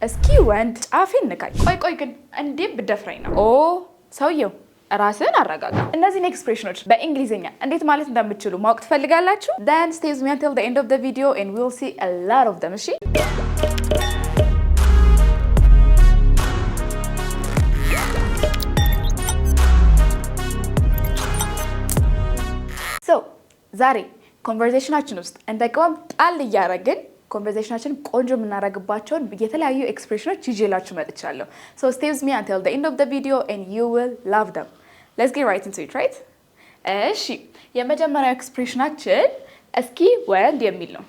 እስኪ ወንድ ጫፌን ንካኝ። ቆይ ግን እንዴት ብደፍረኝ ነው? ኦ ሰውየው ራስን አረጋጋ። እነዚህን ኤክስፕሬሽኖች በእንግሊዝኛ እንዴት ማለት እንደምትችሉ ማወቅ ትፈልጋላችሁ? Then stay with me until the end of the video and we'll see a lot of them. እሺ ዛሬ ኮንቨርሴሽናችን ውስጥ እንደ ቅመም ጣል እያደረግን ኮንቨርሴሽናችን ቆንጆ የምናደርግባቸውን የተለያዩ ኤክስፕሬሽኖች ይዤላችሁ መጥቻለሁ። So stay with me until the end of the video and you will love them. Let's get right into it, right? እሺ የመጀመሪያው ኤክስፕሬሽናችን እስኪ ወንድ የሚል ነው።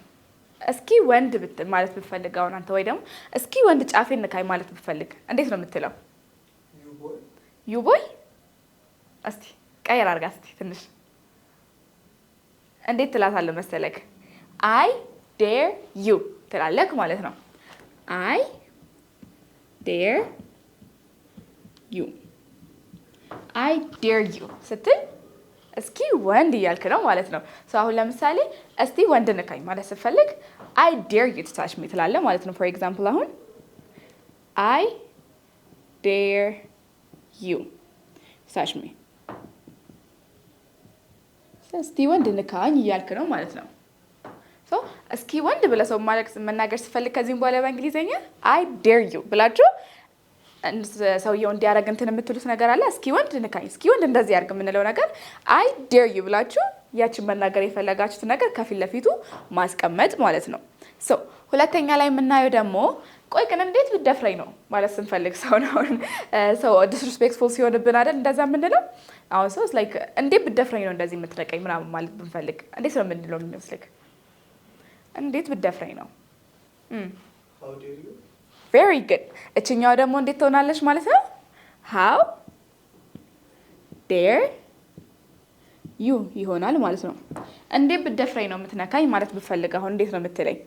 እስኪ ወንድ ማለት ብትፈልግ አሁን አንተ ወይ ደግሞ እስኪ ወንድ ጫፌን ንካኝ ማለት ብትፈልግ እንዴት ነው የምትለው? ዩ ቦይ እስቲ ቀየር አድርጋ እስቲ ትንሽ እንዴት ትላታለህ መሰለክ? I dare you ትላለክ ማለት ነው። I dare you I dare you ስትል እስኪ ወንድ እያልክ ነው ማለት ነው። አሁን ለምሳሌ እስቲ ወንድ ንካኝ ማለት ስትፈልግ I dare you to touch me ትላለህ ማለት ነው። For example አሁን I dare you to touch me እስቲ ወንድ ንካኝ እያልክ ነው ማለት ነው። እስኪ ወንድ ብለህ ሰው መናገር ስፈልግ ከዚህም በኋላ በእንግሊዝኛ I dare you ብላችሁ ሰውየው እንዲያደርግ እንትን የምትሉት ነገር አለ። እስኪ ወንድ ንካኝ፣ እስኪ ወንድ እንደዚህ ያድርግ የምንለው ነገር I dare you ብላችሁ ያችን መናገር የፈለጋችሁት ነገር ከፊት ለፊቱ ማስቀመጥ ማለት ነው። ሁለተኛ ላይ የምናየው ደግሞ ቆይ ግን እንዴት ብትደፍረኝ ነው ማለት ስንፈልግ ሰው ዲስሪስፔክትፉል ሲሆንብን አይደል እንደዛ የምንለው። አሁን ሰው ላይክ እንዴት ብትደፍረኝ ነው እንደዚህ የምትነቀኝ ምናምን ማለት ብንፈልግ እንዴት ነው የምንለው የሚመስልክ? እንዴት ብትደፍረኝ ነው? How dare you? Very good. እችኛው ደግሞ እንዴት ትሆናለች ማለት ነው? How dare you ይሆናል ማለት ነው። እንዴት ብትደፍረኝ ነው የምትነካኝ ማለት ብፈልግ አሁን እንዴት ነው የምትለኝ?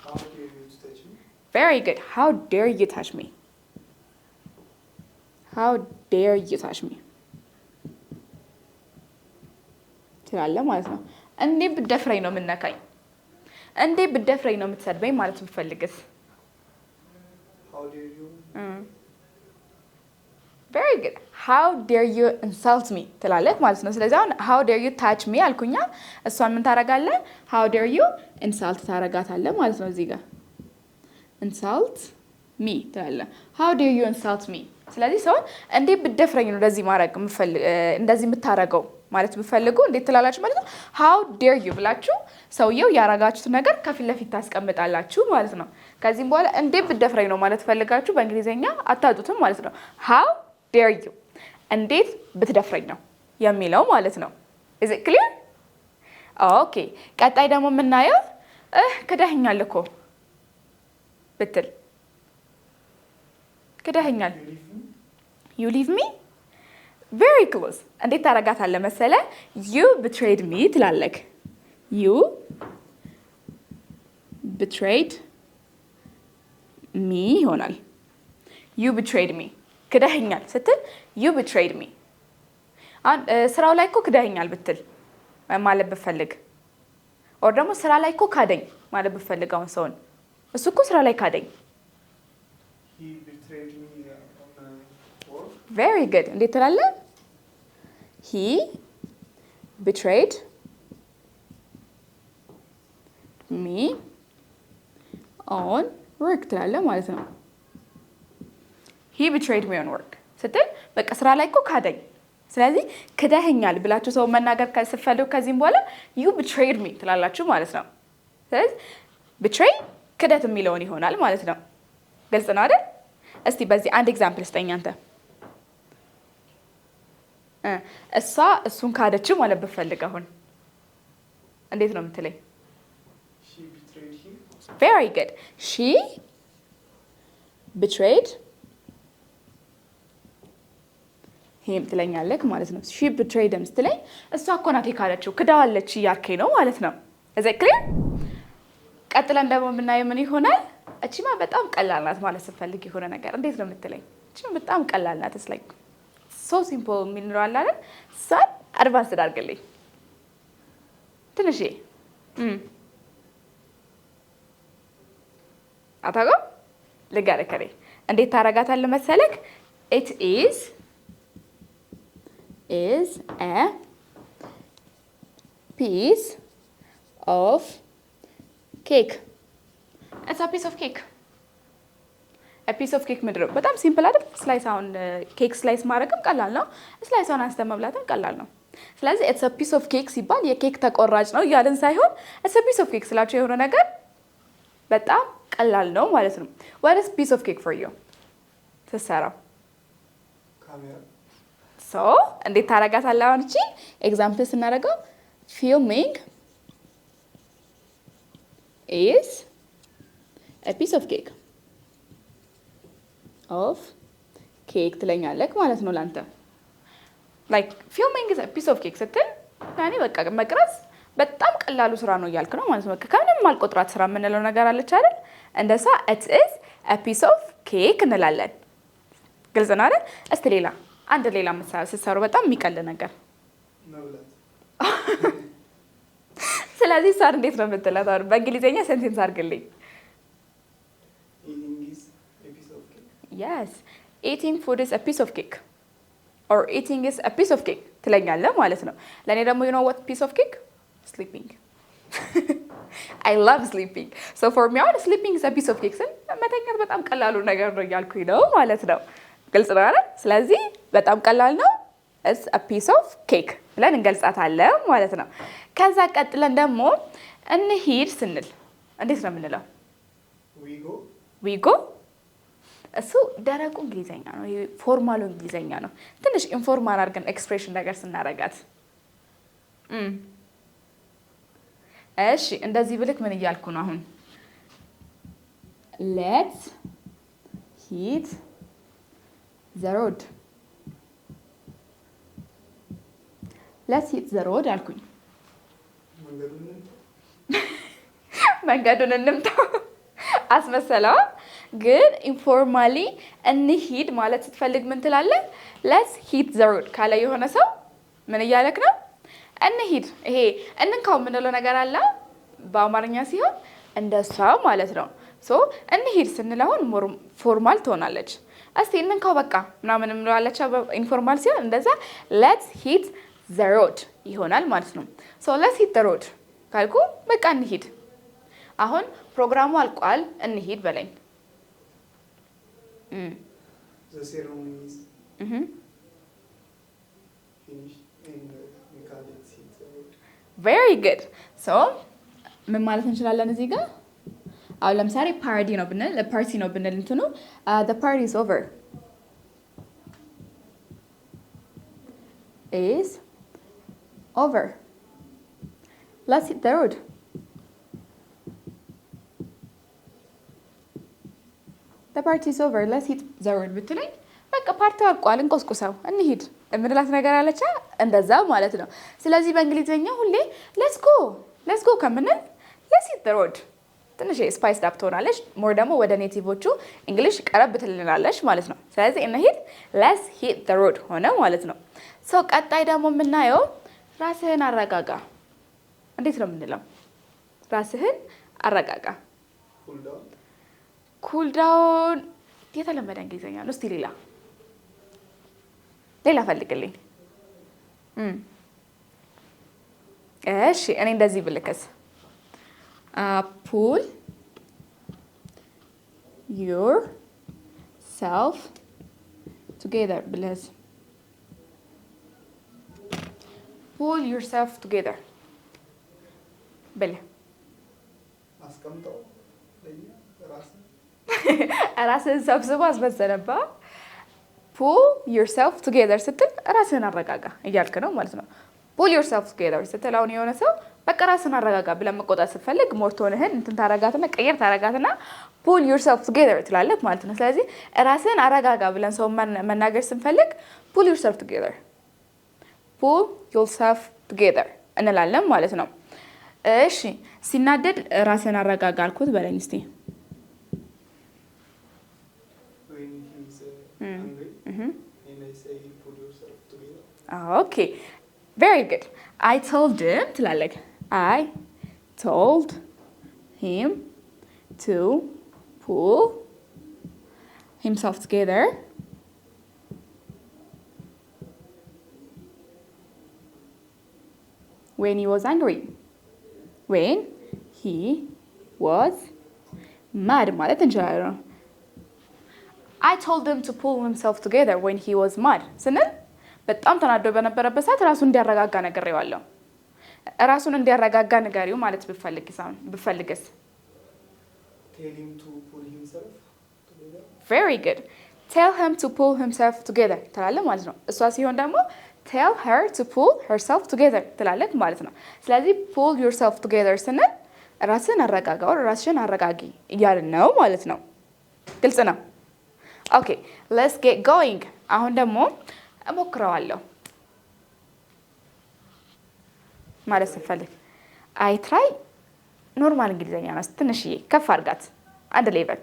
How dare you touch me? Very good. How dare you touch me? How dare you touch me? ትላለህ ማለት ነው። እንዴት ብትደፍረኝ ነው የምትነካኝ? እንዴት ብትደፍረኝ ነው የምትሰድበኝ ማለት ብፈልግስ? How dare you? Very good. How dare you insult me ትላለህ ማለት ነው። ስለዚህ አሁን how dare you touch me አልኩኛ፣ እሷን ምን ታረጋለህ? How dare you insult ታረጋታለህ ማለት ነው። እዚህ ጋር insult me ትላለህ። How dare you insult me? ስለዚህ ሰው እንዴት ብትደፍረኝ ነው እንደዚህ ማድረግ እንደዚህ የምታረገው ማለት ብፈልጉ እንዴት ትላላችሁ ማለት ነው? How dare you ብላችሁ ሰውየው ያረጋችሁት ነገር ከፊት ለፊት ታስቀምጣላችሁ ማለት ነው። ከዚህም በኋላ እንዴት ብትደፍረኝ ነው ማለት ፈልጋችሁ በእንግሊዝኛ አታጡትም ማለት ነው። How dare you እንዴት ብትደፍረኝ ነው የሚለው ማለት ነው። Is it clear? Okay. ቀጣይ ደግሞ የምናየው ክደኸኛል እኮ ብትል ክደኸኛል You leave me? Very close. እንዴት ታረጋታለህ መሰለ? You betrayed me ትላለክ። You betrayed me ይሆናል። You betrayed me ክደኸኛል ስትል You betrayed me። ስራው ላይ እኮ ክደኸኛል ብትል ማለት ብፈልግ or ደግሞ ስራ ላይ እኮ ካደኝ ማለት ብፈልግ አሁን ሰውን እሱ እኮ ስራ ላይ ካደኝ። He betrayed me on work. Very good. እንዴት ትላለህ? He betrayed me on work ትላለህ ማለት ነው። He betrayed me on work ስትል በቃ ስራ ላይ እኮ ካደኝ። ስለዚህ ክደኸኛል ብላችሁ ሰው መናገር ስትፈልጉ ከዚህም በኋላ you betrayed me ትላላችሁ ማለት ነው። ስለዚህ betray ክደት የሚለውን ይሆናል ማለት ነው። ግልጽ ነው አይደል? እስቲ በዚህ አንድ ኤግዛምፕል ስጠኝ አንተ። እሷ እሱን ካደችው ማለት ብፈልግ አሁን እንዴት ነው የምትለኝ? She betrayed him. Very good. She betrayed him ትለኛለህ ማለት ነው። She betrayed him ስትለኝ እሷ እኮ ናት የካደችው ክዳዋለች እያልከኝ ነው ማለት ነው። Is it clear? ቀጥለን ደግሞ የምናየው ምን ይሆናል? እቺማ በጣም ቀላል ናት ማለት ስትፈልግ የሆነ ነገር እንዴት ነው የምትለኝ? እቺማ በጣም ቀላል ናት። It's like so simple የሚለው አለ አይደል? ሳን አድቫንስ አድርግልኝ ትንሽ አታውቅም? ልንገርህ እኔ እንዴት ታረጋታለህ መሰለክ? it is a piece of cake. it's a piece of cake. a piece of cake ምንድን ነው? በጣም ሲምፕል አይደል? ስላይስ አሁን ኬክ ስላይስ ማድረግም ቀላል ነው። ስላይሷን አንስተን መብላትም ቀላል ነው። ስለዚህ it's a piece of cake ሲባል የኬክ ተቆራጭ ነው እያልን ሳይሆን it's a piece of cake ስላቸው የሆነ ነገር በጣም ቀላል ነው ማለት ነው። what is piece of cake for you? ስትሰራው ካሜራ ሶ እንዴት ታረጋታለህ? አሁን እቺ ኤግዛምፕል ስናደርገው filming is a piece of cake ትለኛለህ ማለት ነው ላንተ። ላይክ filming is a piece of cake ስትል ያኔ በቃ መቅረጽ በጣም ቀላሉ ስራ ነው እያልክ ነው ማለት ነው። በቃ ከምንም ማልቆጥራት ስራ የምንለው ነገር አለች አይደል? እንደዛ it is a piece of cake እንላለን። ግልጽ ነው አይደል? እስቲ ሌላ ስትሰሩ በጣም የሚቀል ነገር መብላት። ስለዚህ ሳር እንዴት ነው የምትላት? አሁን በእንግሊዝኛ ሴንቴንስ አድርግልኝ። Eating is a piece of cake. yes eating food is a piece of cake or eating is a piece of cake ትለኛለህ ማለት ነው። ለእኔ ደግሞ you know what piece of cake? sleeping. I love sleeping. so for me አሁን sleeping is a piece of cake ስል መተኛት በጣም ቀላሉ ነገር ነው እያልኩኝ ነው ማለት ነው። ግልጽ ነው አይደል? ስለዚህ በጣም ቀላል ነው። it's a piece of cake ብለን እንገልጻታለን ማለት ነው። ከዛ ቀጥለን ደግሞ እንሂድ ስንል እንዴት ነው የምንለው? we go እሱ ደረቁ እንግሊዘኛ ነው። ይሄ ፎርማሉ እንግሊዘኛ ነው። ትንሽ ኢንፎርማል አድርገን ኤክስፕሬሽን ነገር ስናረጋት እሺ እንደዚህ ብልክ ምን እያልኩ ነው አሁን? let's hit the road አልኩኝ። መንገዱን እንምታው አስመሰለው። ግን ኢንፎርማሊ እንሂድ ማለት ስትፈልግ ምን ትላለህ? let's hit the road ካለ የሆነ ሰው ምን እያለክ ነው? እንሂድ። ይሄ እንንካው የምንለው ነገር አለ በአማርኛ ሲሆን እንደሷ ማለት ነው። ሶ እንሂድ ስንል አሁን ፎርማል ትሆናለች። እስቲ እንንካው በቃ ምናምን እንላለች። ኢንፎርማል ሲሆን እንደዛ let's hit the road ይሆናል ማለት ነው። ሶ let's hit the road ካልኩ በቃ እንሂድ። አሁን ፕሮግራሙ አልቋል እንሂድ በለኝ። the ceremony is finished and we can hit the road. very good. so ምን ማለት እንችላለን እዚህ ጋር? አሁን ለምሳሌ ፓርቲ ነው ብንል እንትኑ the party is over let's hit the road. the party is over let's hit the road ብትለኝ በቃ ፓርቲው አልቋል እንቆስቁሰው እንሂድ የምንላት ነገር አለች እንደዛ ማለት ነው። ስለዚህ በእንግሊዘኛ ሁሌ let's go ከምንል let's hit the road ትንሽ ስፓይስ ዳፕ ትሆናለች። ሞር ደግሞ ወደ ኔቲቮቹ እንግሊሽ ቀረብ ትልናለች ማለት ነው። ስለዚህ እንሂድ let's hit the road ሆነ ማለት ነው። ሰው ቀጣይ ደግሞ የምናየው ራስህን አረጋጋ። እንዴት ነው የምንለው? ራስህን አረጋጋ። ኩል ዳውን የተለመደ እንግሊዘኛ ነው። እስቲ ሌላ ፈልግልኝ። እሺ እኔ እንደዚህ ብልክስ pull yourself together ብለስ pull yourself together ብለህ አስቀምጠው ራስህን ሰብስቦ አስመሰለባ። pull yourself together ስትል ራስህን አረጋጋ እያልክ ነው ማለት ነው። pull yourself together ስትል አሁን የሆነ ሰው በቃ ራስህን አረጋጋ ብለን መቆጣት ስትፈልግ ሞርቶንህን እንትን ታረጋትና ቀየር ታረጋትና pull yourself together ትላለህ ማለት ነው። ስለዚህ ራስህን አረጋጋ ብለን ሰው መናገር ስንፈልግ pull yourself together እንላለን ማለት ነው። እሺ ሲናደድ ራስህን አረጋጋ አልኩት በለኝ እስቲ። Okay, very good. I told him ትላለህ። I told him to pull himself together when he was angry. when he was mad ማለት እንችላለን። I told him to pull himself together when he was mad ስንል በጣም ተናዶ በነበረበት ሰዓት ራሱን እንዲያረጋጋ ነግሬዋለሁ። ራሱን እንዲያረጋጋ ንገሪው ማለት ብፈልግስ? Tell him to pull himself together. Very good. Tell him to pull himself together ትላለህ ማለት ነው። እሷ ሲሆን ደግሞ tell her to pull herself together ትላለህ ማለት ነው። ስለዚህ pull yourself together ስንል ራስን አረጋጋው፣ ራስሽን አረጋጊ እያልን ነው ማለት ነው። ግልጽ ነው? ኦኬ let's get going። አሁን ደግሞ እሞክረዋለሁ ማለት ስፈልግ አይ ትራይ ኖርማል እንግሊዘኛ ነው። ትንሽዬ ከፍ አድርጋት አንድ ሌቨል።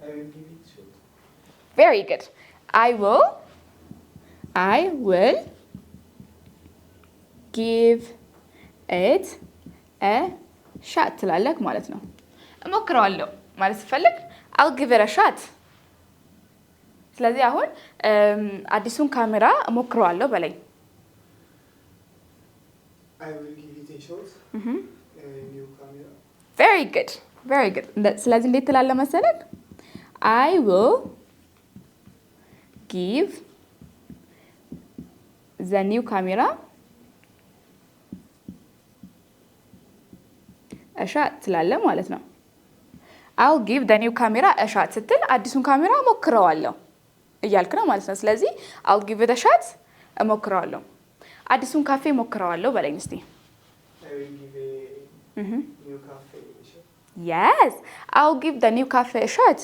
I will give it shot. Very good. I will give it a shot ትላለህ ማለት ነው። እሞክረዋለሁ ማለት ስፈልግ I'll give it a shot። ስለዚህ አሁን አዲሱን ካሜራ እሞክረዋለሁ በለኝ። I will give it a shot. New camera. Very good. Very good. ስለዚህ እንዴት ትላለህ መሰለህ? I will give the new camera a shot ትላለህ ማለት ነው። I'll give the new camera a shot ስትል አዲሱን ካሜራ እሞክረዋለሁ እያልክ ነው ማለት ነው። ስለዚህ I'll give it a shot እሞክረዋለሁ። አዲሱን ካፌ እሞክረዋለሁ በለኝ እስቲ። I will give a new cafe a shot. Yes, I'll give the new cafe a shot።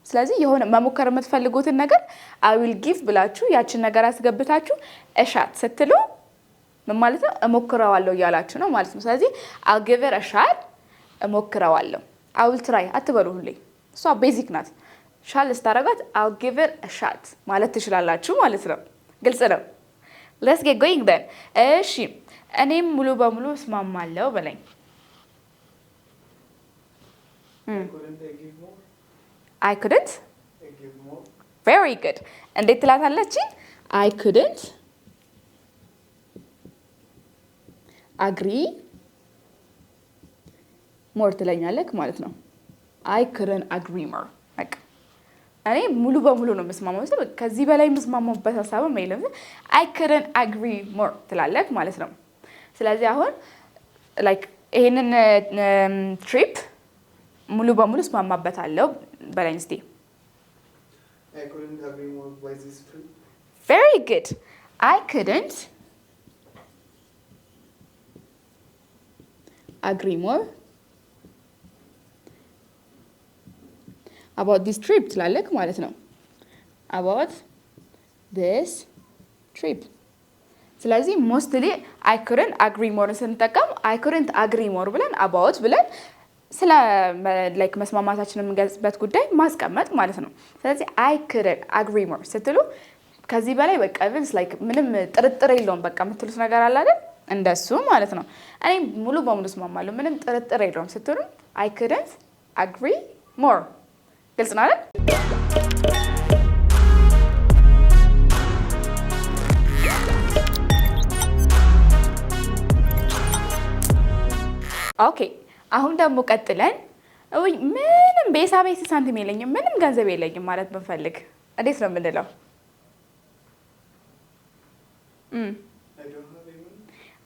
ስለዚህ የሆነ መሞከር የምትፈልጉትን ነገር I will give ብላችሁ ያችን ነገር አስገብታችሁ a shot ስትሉ ምን ማለት ነው? እሞክረዋለሁ እያላችሁ ነው ማለት ነው። ስለዚህ I'll give it a shot እሞክረዋለሁ። I will try አትበሉ ሁሌ። እሷ ቤዚክ ናት። ሻል ስታረጋት I'll give it a shot ማለት ትችላላችሁ ማለት ነው። ግልጽ ነው? Let's get going then። እሺ እኔም ሙሉ በሙሉ እስማማለሁ በለኝ። Couldn't I give more? I couldn't? I give more. Very good. እንዴት ትላታለች? I couldn't agree more ትለኛለህ ማለት ነው። I couldn't agree more። በቃ እኔ ሙሉ በሙሉ ነው የምስማማው። ከዚህ በላይ የምስማማበት ሀሳብም የለም። I couldn't agree more ትላለህ ማለት ነው። ስለዚህ አሁን ላይክ ይሄንን ትሪፕ ሙሉ በሙሉ እስማማበታለሁ በለኝ እስቲ። I couldn't agree more by this trip. Very good. I couldn't agree more about this trip ትላለህ ማለት ነው። about this trip። ስለዚህ ሞስትሊ I couldn't agree more ስንጠቀም I couldn't agree more ብለን about ብለን ስለ ላይክ መስማማታችንን የምንገልጽበት ጉዳይ ማስቀመጥ ማለት ነው። ስለዚህ I couldn't agree more ስትሉ ከዚህ በላይ በቃ ኢቭንስ ላይክ ምንም ጥርጥር የለውም በቃ የምትሉት ነገር አለ አይደል? እንደሱ ማለት ነው። እኔ ሙሉ በሙሉ እስማማለሁ ምንም ጥርጥር የለውም ስትሉ I couldn't agree more። ግልጽ ነው አይደል? ኦኬ አሁን ደግሞ ቀጥለን ምንም በሂሳቤ ሳንቲም የለኝም ምንም ገንዘብ የለኝም ማለት ብንፈልግ እንዴት ነው የምንለው?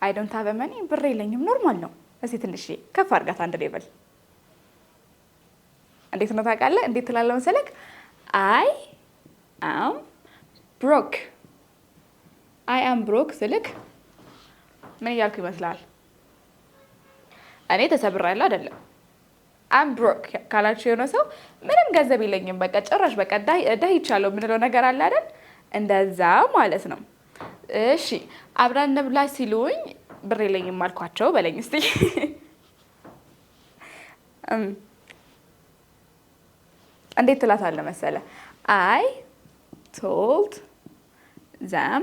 I don't have money ብር የለኝም ኖርማል ነው። እስኪ ትንሽ ከፍ አድርጋት አንድ ሌቨል። እንዴት ነው ታውቃለህ? እንዴት ትላለህ መሰለህ? I am broke። I am broke ስልክ ምን እያልኩ ይመስላል? እኔ ተሰብሬያለሁ አይደለም። I'm broke ካላችሁ የሆነ ሰው ምንም ገንዘብ የለኝም በቃ ጭራሽ በቃ ዳይቻለሁ የምንለው ነገር አለ አይደል? እንደዛ ማለት ነው። እሺ አብረን እንብላ ሲሉኝ ብር የለኝም አልኳቸው በለኝ እስቲ። እንዴት ትላታለህ መሰለህ? I told them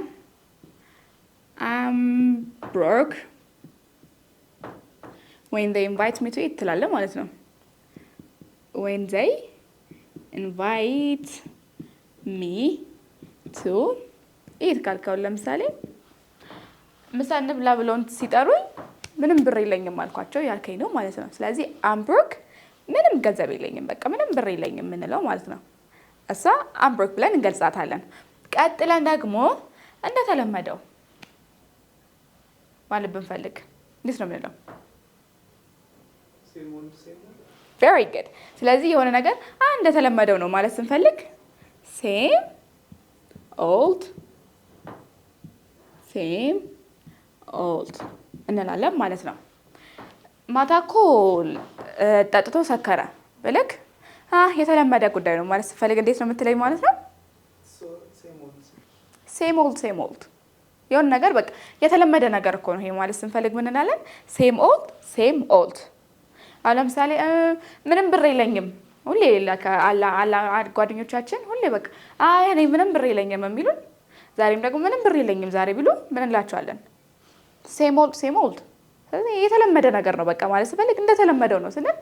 I'm broke when they invite me to eat ትላለህ ማለት ነው። when they invite me to eat ካልከው ለምሳሌ ምሳ እንብላ ብለውን ሲጠሩኝ ምንም ብር የለኝም አልኳቸው ያልከኝ ነው ማለት ነው። ስለዚህ I'm broke ምንም ገንዘብ የለኝም በቃ ምንም ብር የለኝም የምንለው ማለት ነው። እሷ I'm broke ብለን እንገልጻታለን። ቀጥለን ደግሞ እንደተለመደው ማለት ብንፈልግ እንዴት ነው የምንለው? very good። ስለዚህ የሆነ ነገር እንደተለመደው ነው ማለት ስንፈልግ same old እንላለን ማለት ነው። ማታ እኮ ጠጥቶ ሰከረ ብልክ የተለመደ ጉዳይ ነው ማለት ስፈልግ እንዴት ነው የምትለኝ ማለት ነው? same old የሆነ ነገር በቃ የተለመደ ነገር እኮ ነው ይሄ ማለት ስንፈልግ ምን እንላለን? same old አሁን ለምሳሌ ምንም ብር የለኝም ሁሌ ጓደኞቻችን ሁሌ በቃ እኔ ምንም ብር የለኝም የሚሉን ዛሬም ደግሞ ምንም ብር የለኝም ዛሬ ቢሉ ምን እንላቸዋለን? same old የተለመደ ነገር ነው በቃ ማለት ስፈልግ እንደተለመደው ነው ስንል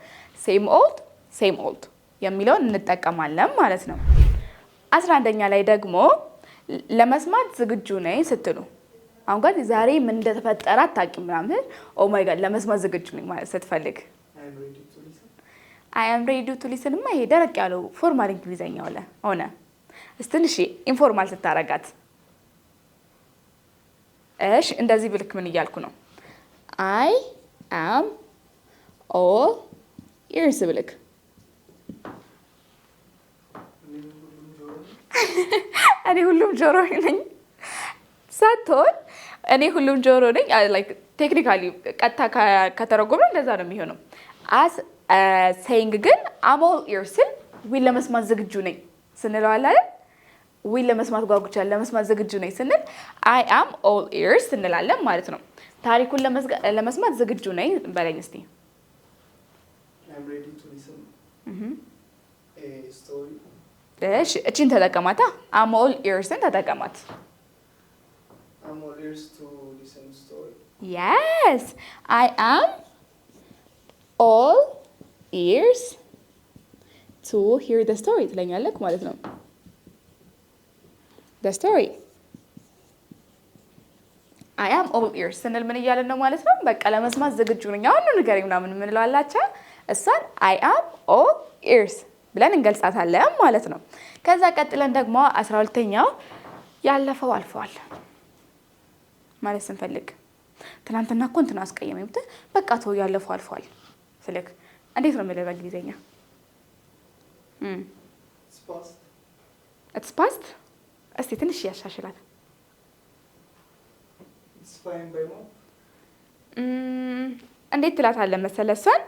same old የሚለውን እንጠቀማለን ማለት ነው። 11ኛ ላይ ደግሞ ለመስማት ዝግጁ ነኝ ስትሉ አሁን ጋር ዛሬ ምን እንደተፈጠረ አታውቂም ምናምን ኦ ማይ ጋድ ለመስማት ዝግጁ ነኝ ማለት ስትፈልግ I am ready to listen ማ ይሄ ደረቅ ያለው ፎርማል እንግሊዘኛ ሆነ ትንሽ ኢንፎርማል ስታረጋት እሺ እንደዚህ ብልክ ምን እያልኩ ነው? I am all ears ብልክ እኔ ሁሉም ጆሮ ነኝ ሳትሆን እኔ ሁሉም ጆሮ ነኝ like technically ቀጥታ ከተረጎመ እንደዛ ነው የሚሆነው። as saying ግን I'm all ears ዊል ለመስማት ዝግጁ ነኝ ስንለው አይደል? ዊል ለመስማት ጓጉቻለሁ ለመስማት ዝግጁ ነኝ ስንል I am all ears እንላለን ማለት ነው። ታሪኩን ለመስማት ዝግጁ ነኝ በለኝ እስቲ። I'm ready to listen a story እሺ እቺን ተጠቀማታ I'm all ears ተጠቀማት። I'm all ears to listen to story yes I am all ears to hear the story ትለኛለህ ማለት ነው። the story I am all ears ስንል ምን እያለን ነው ማለት ነው? በቃ ለመስማት ዝግጁ ነኝ አሁን ንገረኝ ምናምን የምንለው አላቸው። እሷን I am all ears ብለን እንገልጻታለን ማለት ነው። ከዛ ቀጥለን ደግሞ 12ኛው ያለፈው አልፏል ማለት ስንፈልግ ትናንትና እኮ እንትን አስቀየመኝ ብትል በቃ ተው ያለፈው አልፏል ስልክ እንዴት ነው የምልህ በእንግሊዘኛ? it's past እስቲ ትንሽ ያሻሽላት it's fine by now እንዴት ትላታለህ መሰለህ? እሷን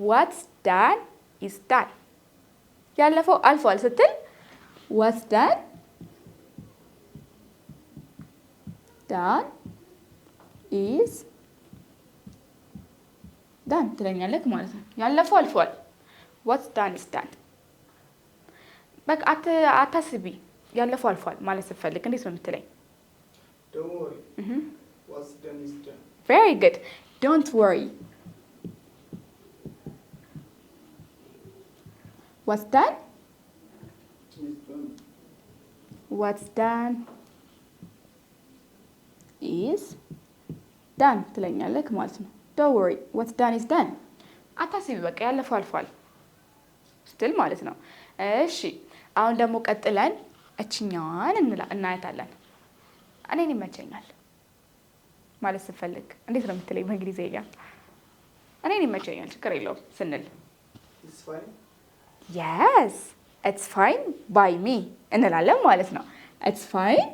what's done is done ያለፈው አልፏል ስትል what's done is done ትለኛለህ ማለት ነው። ያለፈው አልፏል what's done is done በቃ አታስቢ ያለፈው አልፏል ማለት ስትፈልግ እንዴት ነው የምትለኝ? don't worry what's done is done very good don't worry what's done what's done is done ትለኛለህ ማለት ነው። don't worry what's done is done አታስቢ በቃ ያለፈው አልፏል ስትል ማለት ነው። እሺ አሁን ደግሞ ቀጥለን እችኛዋን እናያታለን። እኔን ይመቸኛል ማለት ስፈልግ እንዴት ነው የምትለኝ በእንግሊዘኛ? እኔን ይመቸኛል ችግር የለውም ስንል it's fine yes it's fine by me እንላለን ማለት ነው። it's fine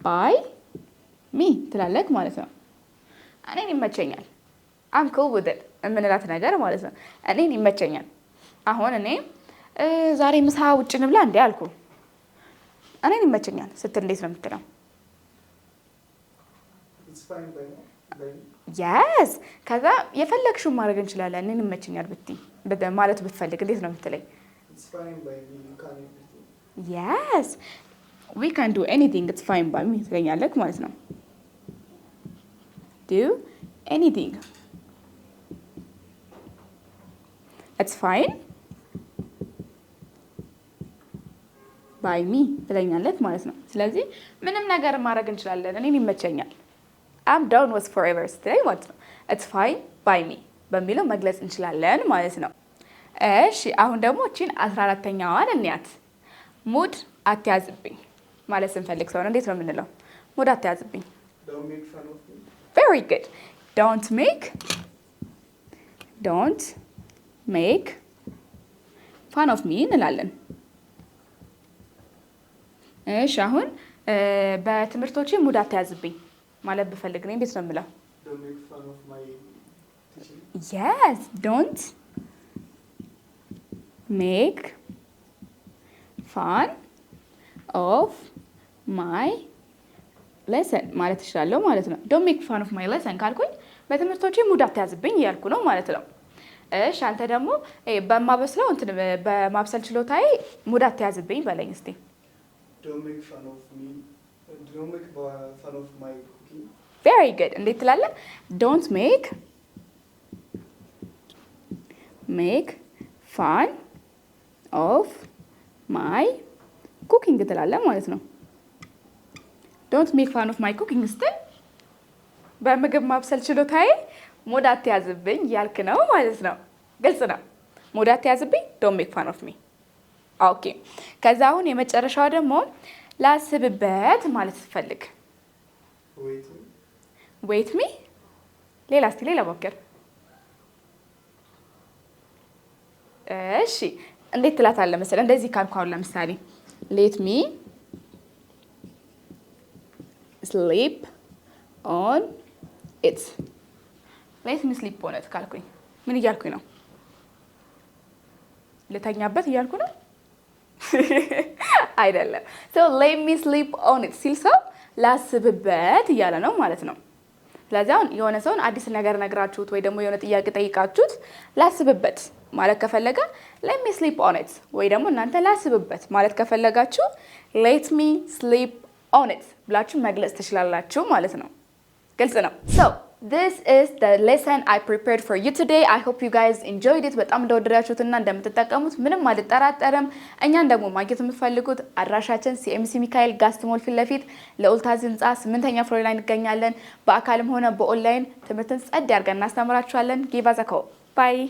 by me ትላለህ ማለት ነው። እኔን ይመቸኛል I'm cool with it የምንላት ነገር ማለት ነው። እኔን ይመቸኛል አሁን እኔ ዛሬ ምሳ ውጭ እንብላ እንዴ አልኩ። እኔን ይመቸኛል ስትል እንዴት ነው የምትለው? it's fine by now yes ከዛ የፈለግሽው ማድረግ እንችላለን እኔን ይመቸኛል ብትይ ማለት ብትፈልግ እንዴት ነው የምትለኝ? it's fine by me you can everything yes we can do anything it's fine by me ትለኛለህ ማለት ነው። do anything it's fine by me ትለኛለች ማለት ነው። ስለዚህ ምንም ነገር ማድረግ እንችላለን። እኔን ይመቸኛል I'm down with forever ስትለኝ ማለት ነው it's fine by me በሚለው መግለጽ እንችላለን ማለት ነው። እሺ አሁን ደግሞ እቺን 14ኛዋን እንያት። ሙድ አትያዝብኝ ማለት ስንፈልግ ሰው እንዴት ነው የምንለው? ሙድ አትያዝብኝ። Don't make fun of me. Very good. Don't make fun of me እንላለን። እሺ አሁን በትምህርቶቼ ሙድ አትያዝብኝ ማለት ብፈልግ ነው እንዴት ነው የምለው? Don't make fun of my teaching. Yes, don't make fun of my lesson ማለት እችላለሁ ማለት ነው። don't make fun of my lesson ካልኩኝ በትምህርቶቼ ሙድ አትያዝብኝ እያልኩ ነው ማለት ነው። እሺ አንተ ደግሞ በማበስለው እንትን በማብሰል ችሎታዬ ሙድ አትያዝብኝ በለኝ እስቲ። Don't make fun of me. Don't make fun of my cooking. very good እንዴት ትላለህ? don't make fun of my cooking ትላለህ ማለት ነው። don't make fun of my cooking ስትል በምግብ ማብሰል ችሎታዬ ሙድ አትያዝብኝ ያልክ ነው ማለት ነው። ግልጽ ነው። ሙድ አትያዝብኝ don't make fun of me. ኦኬ ከዛ አሁን የመጨረሻው ደግሞ ላስብበት ማለት ስትፈልግ wait me ሌላ ሞክር። እሺ እንዴት ትላታለህ መሰለህ? እንደዚህ ካልኩ አሁን ለምሳሌ let me sleep on it ካልኩኝ ምን እያልኩኝ ነው? ልተኛበት እያልኩ ነው አይደለም። so let me sleep on it ሲል ሰው ላስብበት እያለ ነው ማለት ነው። ስለዚህ አሁን የሆነ ሰውን አዲስ ነገር ነግራችሁት ወይ ደግሞ የሆነ ጥያቄ ጠይቃችሁት ላስብበት ማለት ከፈለገ let me sleep on it ወይ ደግሞ እናንተ ላስብበት ማለት ከፈለጋችሁ let me sleep on it ብላችሁ መግለጽ ትችላላችሁ ማለት ነው። ግልጽ ነው። so this is the lesson I prepared for you today. I hope you guys enjoyed it. በጣም እንደወደዳችሁትና እንደምትጠቀሙት ምንም አልጠራጠርም። እኛን ደግሞ ማግኘት የምትፈልጉት አድራሻችን CMC ሚካኤል ጋስት ሞል ፊት ለፊት ለኡልታዝ ህንጻ 8ኛ ፍሎር ላይ እንገኛለን። በአካልም ሆነ በኦንላይን ትምህርትን ጸድ ያርገን እናስተምራችኋለን። give us a call. Bye.